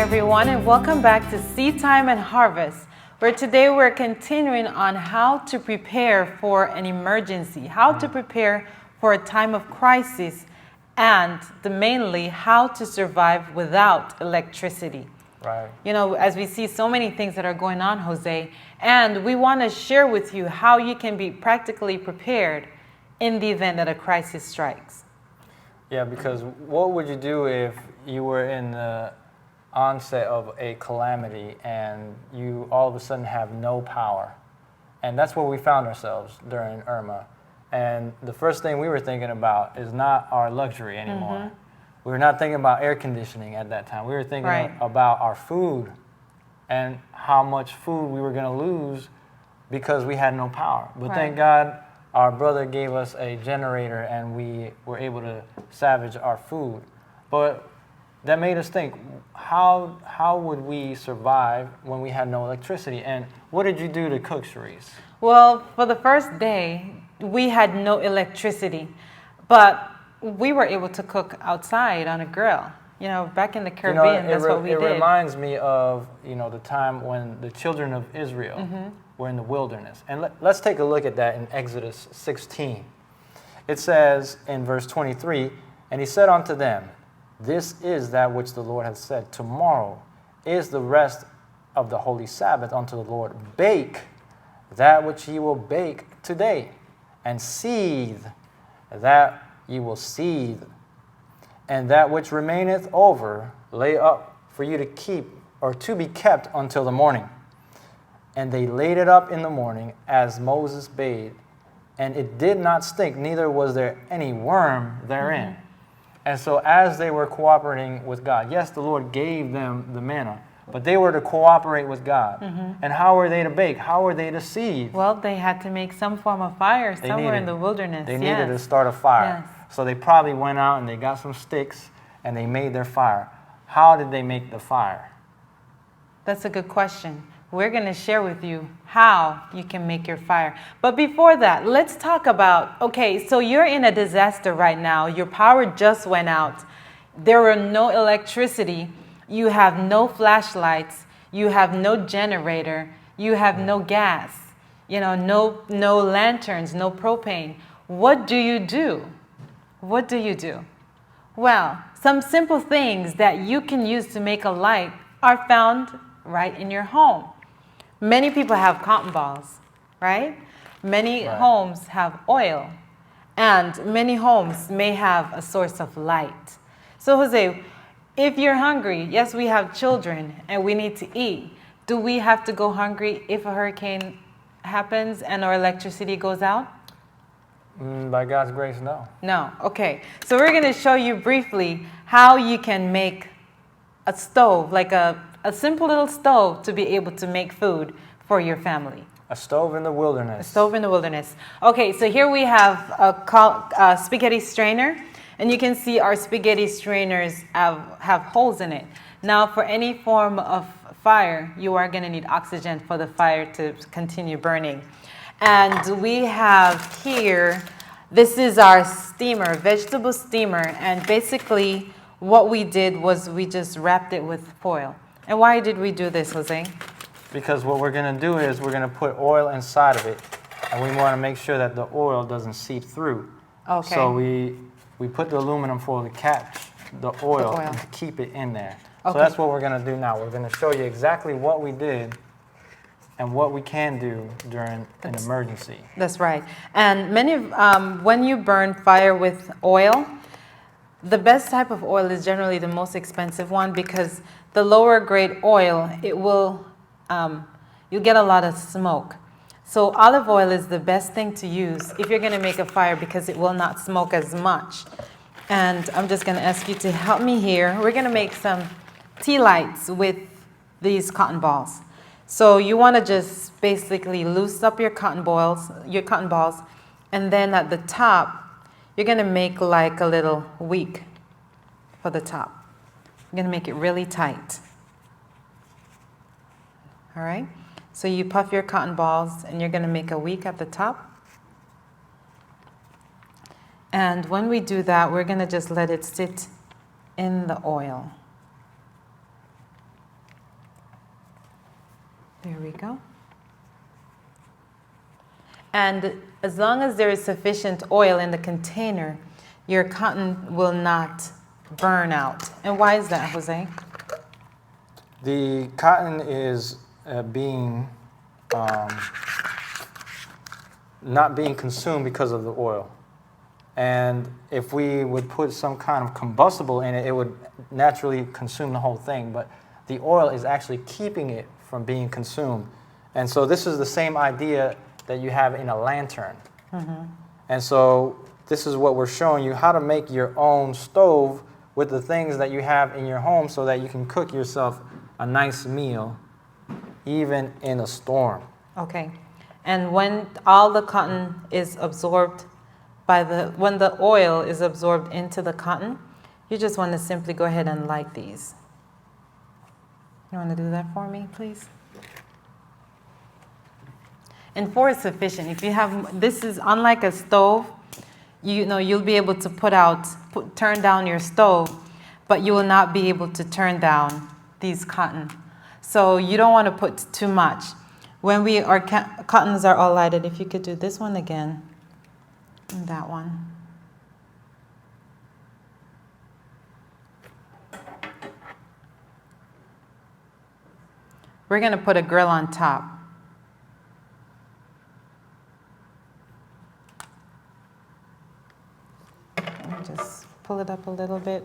everyone, and welcome back to Seed Time and Harvest, where today we're continuing on how to prepare for an emergency, how to prepare for a time of crisis, and mainly how to survive without electricity. Right. You know, as we see so many things that are going on, Jose, and we want to share with you how you can be practically prepared in the event that a crisis strikes. Yeah, because what would you do if you were in the onset of a calamity and you all of a sudden have no power? And that's where we found ourselves during Irma. And the first thing we were thinking about is not our luxury anymore. We were not thinking about air conditioning at that time. We were thinking about our food and how much food we were going to lose because we had no power. But thank God our brother gave us a generator and we were able to salvage our food. But that made us think, how would we survive when we had no electricity? And what did you do to cook, Cherise? Well, for the first day, we had no electricity, but we were able to cook outside on a grill. You know, back in the Caribbean, that's what we did. It reminds me of, the time when the children of Israel were in the wilderness. And let's take a look at that in Exodus 16. It says in verse 23, "And he said unto them, This is that which the Lord hath said. Tomorrow is the rest of the holy Sabbath unto the Lord. Bake that which ye will bake today, and seethe that ye will seethe. And that which remaineth over, lay up for you to keep, or to be kept until the morning. And they laid it up in the morning, as Moses bade, and it did not stink, neither was there any worm therein." And so as they were cooperating with God, yes, the Lord gave them the manna, but they were to cooperate with God. And how were they to bake? How were they to seethe? Well, they had to make some form of fire somewhere in the wilderness. They needed to start a fire. Yes. So they probably went out and they got some sticks and they made their fire. How did they make the fire? That's a good question. We're going to share with you how you can make your fire. But before that, let's talk about, okay, so you're in a disaster right now. Your power just went out. There were no electricity. You have no flashlights. You have no generator. You have no gas. No lanterns, no propane. What do you do? What do you do? Well, some simple things that you can use to make a light are found right in your home. Many people have cotton balls, right? Many homes have oil, and many homes may have a source of light. So, Jose, if you're hungry, yes, we have children and we need to eat. Do we have to go hungry if a hurricane happens and our electricity goes out? By God's grace, no. No. Okay. So we're going to show you briefly how you can make a stove, like a simple little stove, to be able to make food for your family. A stove in the wilderness. A stove in the wilderness. Okay, so here we have a spaghetti strainer, and you can see our spaghetti strainers have holes in it. Now, for any form of fire, you are going to need oxygen for the fire to continue burning. And we have here, this is our steamer, vegetable steamer, and basically what we did was we just wrapped it with foil. And why did we do this, Jose? Because what we're going to do is we're going to put oil inside of it, and we want to make sure that the oil doesn't seep through. Okay. So we put the aluminum foil to catch the oil and to keep it in there. Okay. So that's what we're going to do now. We're going to show you exactly what we did and what we can do during an emergency. That's right. And when you burn fire with oil, the best type of oil is generally the most expensive one, because the lower grade oil, you get a lot of smoke. So olive oil is the best thing to use if you're going to make a fire, because it will not smoke as much. And I'm just going to ask you to help me here. We're going to make some tea lights with these cotton balls. So you want to just basically loose up your cotton balls, and then at the top, you're going to make like a little wick for the top. You're going to make it really tight. All right? So you puff your cotton balls, and you're going to make a wick at the top. And when we do that, we're going to just let it sit in the oil. There we go. And as long as there is sufficient oil in the container, your cotton will not burn out. And why is that, Jose? The cotton is not being consumed because of the oil. And if we would put some kind of combustible in it, it would naturally consume the whole thing. But the oil is actually keeping it from being consumed. And so this is the same idea that you have in a lantern. Mm-hmm. And so this is what we're showing you, how to make your own stove with the things that you have in your home so that you can cook yourself a nice meal, even in a storm. Okay. And when all the cotton is absorbed when the oil is absorbed into the cotton, you just want to simply go ahead and light these. You want to do that for me, please? And 4 is sufficient. If you have, this is unlike a stove, you'll be able to turn down your stove, but you will not be able to turn down these cotton. So you don't want to put too much. When our cottons are all lighted, if you could do this one again, and that one. We're going to put a grill on top. Let me just pull it up a little bit.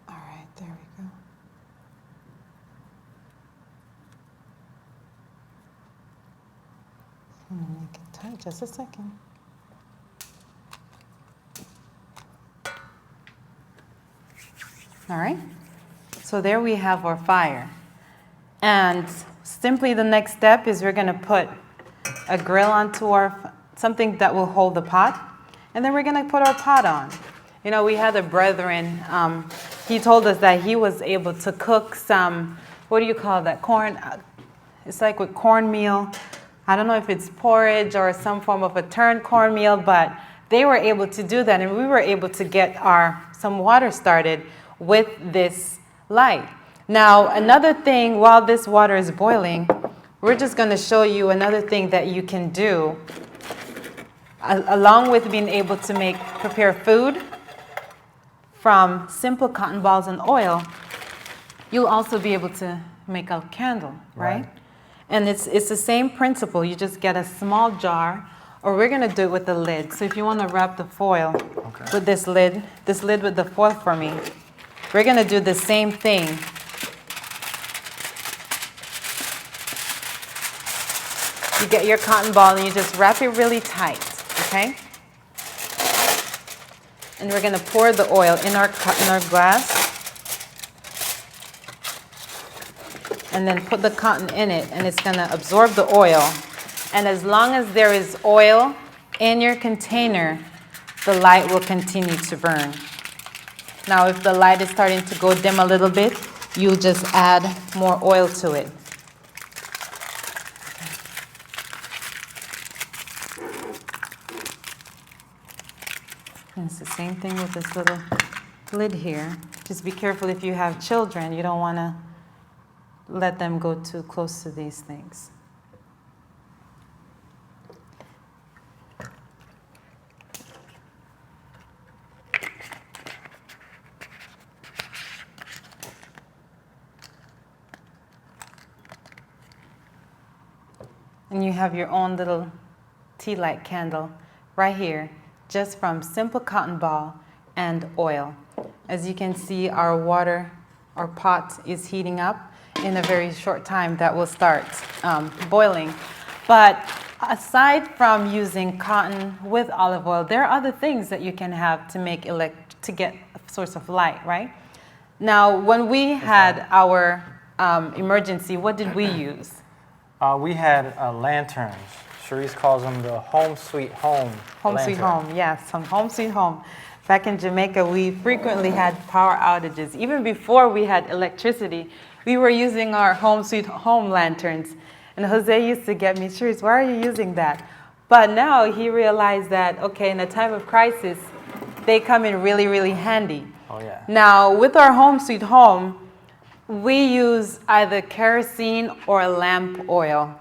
All right, there we go. I'm going to make it tight just a second. All right, so there we have our fire. And simply the next step is we're going to put a grill onto something that will hold the pot. And then we're going to put our pot on. We had a brethren, he told us that he was able to cook some, what do you call that, corn? It's like with cornmeal. I don't know if it's porridge or some form of a turned cornmeal, but they were able to do that. And we were able to get some water started with this light. Now, another thing, while this water is boiling, we're just going to show you another thing that you can do along with being able to prepare food from simple cotton balls and oil. You'll also be able to make a candle, right? And it's the same principle. You just get a small jar, or we're going to do it with the lid. So if you want to wrap the foil with this lid with the foil for me, we're going to do the same thing. You get your cotton ball and you just wrap it really tight, okay? And we're going to pour the oil in our glass. And then put the cotton in it, and it's going to absorb the oil. And as long as there is oil in your container, the light will continue to burn. Now, if the light is starting to go dim a little bit, you'll just add more oil to it. And it's the same thing with this little lid here. Just be careful if you have children. You don't want to let them go too close to these things. And you have your own little tea light candle right here, just from simple cotton ball and oil. As you can see, our pot is heating up. In a very short time, that will start boiling. But aside from using cotton with olive oil, there are other things that you can have to get a source of light, right? Now, when we had our emergency, what did we use? We had lanterns. Cherise calls them the home sweet home. Home sweet home, yes, home sweet home. Back in Jamaica, we frequently had power outages. Even before we had electricity, we were using our home sweet home lanterns. And Jose used to get me, Cherise, why are you using that? But now he realized that, okay, in a time of crisis, they come in really, really handy. Oh, yeah. Now, with our Home Sweet Home, we use either kerosene or lamp oil.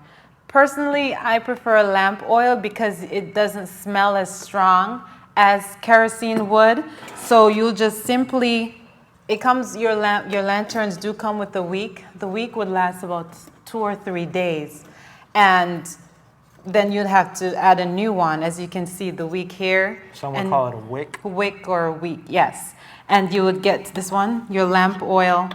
Personally, I prefer lamp oil because it doesn't smell as strong as kerosene would. So you'll just simply, your lanterns do come with a wick. The wick would last about 2 or 3 days. And then you'd have to add a new one. As you can see, the wick here. Some would call it a wick. Wick or a wick, yes. And you would get this one, your lamp oil,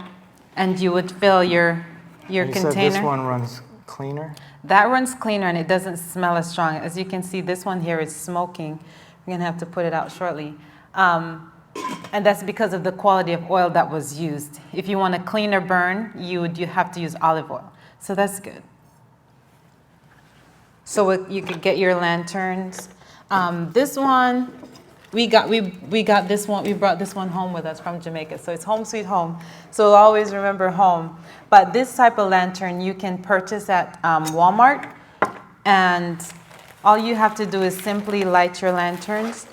and you would fill your You container. said this one runs cleaner? That runs cleaner and it doesn't smell as strong. As you can see, this one here is smoking. We're gonna have to put it out shortly. And that's because of the quality of oil that was used. If you want a cleaner burn, you have to use olive oil. So that's good. So you could get your lanterns. This one, we got this one. We brought this one home with us from Jamaica. So it's Home Sweet Home. So always remember home. But this type of lantern you can purchase at Walmart, and all you have to do is simply light your lanterns,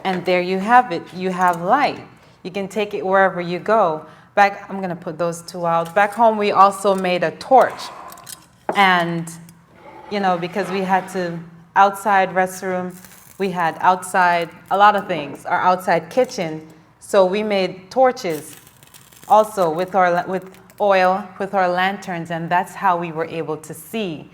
and there you have it. You have light. You can take it wherever you go. I'm gonna put those two out. Back home, we also made a torch, and because we had to outside restroom. We had outside, a lot of things, our outside kitchen. So we made torches also with oil, with our lanterns, and that's how we were able to see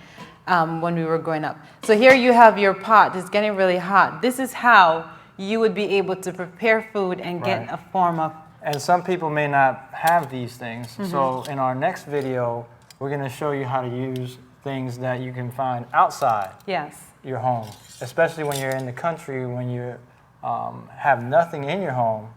when we were growing up. So here you have your pot. It's getting really hot. This is how you would be able to prepare food and get a form of. And some people may not have these things. So in our next video, we're going to show you how to use things that you can find outside. Yes. Your home, especially when you're in the country, when you have nothing in your home.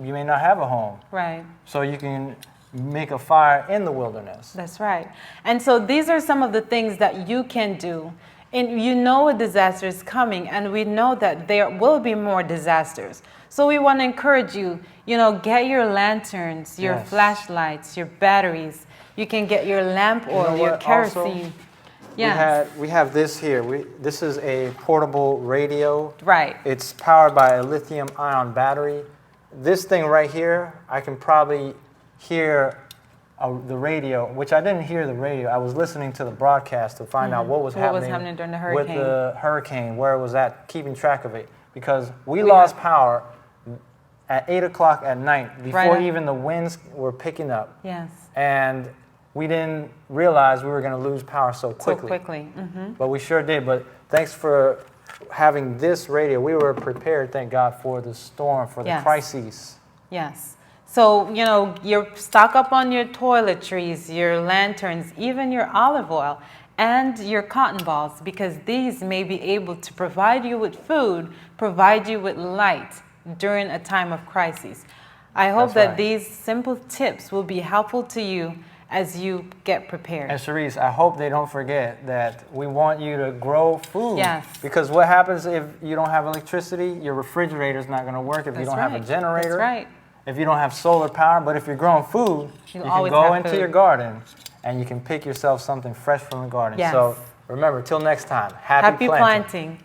You may not have a home. Right. So you can make a fire in the wilderness. That's right. And so these are some of the things that you can do. And a disaster is coming, and we know that there will be more disasters. So we want to encourage you, get your lanterns, your flashlights, your batteries. You can get your lamp oil, your kerosene. Also, we have this here. This is a portable radio. Right. It's powered by a lithium-ion battery. This thing right here, I can probably hear the radio, which I didn't hear the radio. I was listening to the broadcast to find out what was happening during the hurricane. with the hurricane, where it was at, keeping track of it. Because we lost power at 8 o'clock at night before even the winds were picking up. Yes. And we didn't realize we were going to lose power so quickly. But we sure did. But thanks for having this radio. We were prepared, thank God, for the storm, for the crises. Yes. So, you stock up on your toiletries, your lanterns, even your olive oil, and your cotton balls, because these may be able to provide you with food, provide you with light during a time of crisis. I hope that these simple tips will be helpful to you as you get prepared. And Cherise, I hope they don't forget that we want you to grow food. Yes. Because what happens if you don't have electricity? Your refrigerator's not going to work if you don't have a generator. That's right. If you don't have solar power. But if you're growing food, you can go into your garden and you can pick yourself something fresh from the garden. Yes. So remember, till next time, happy planting.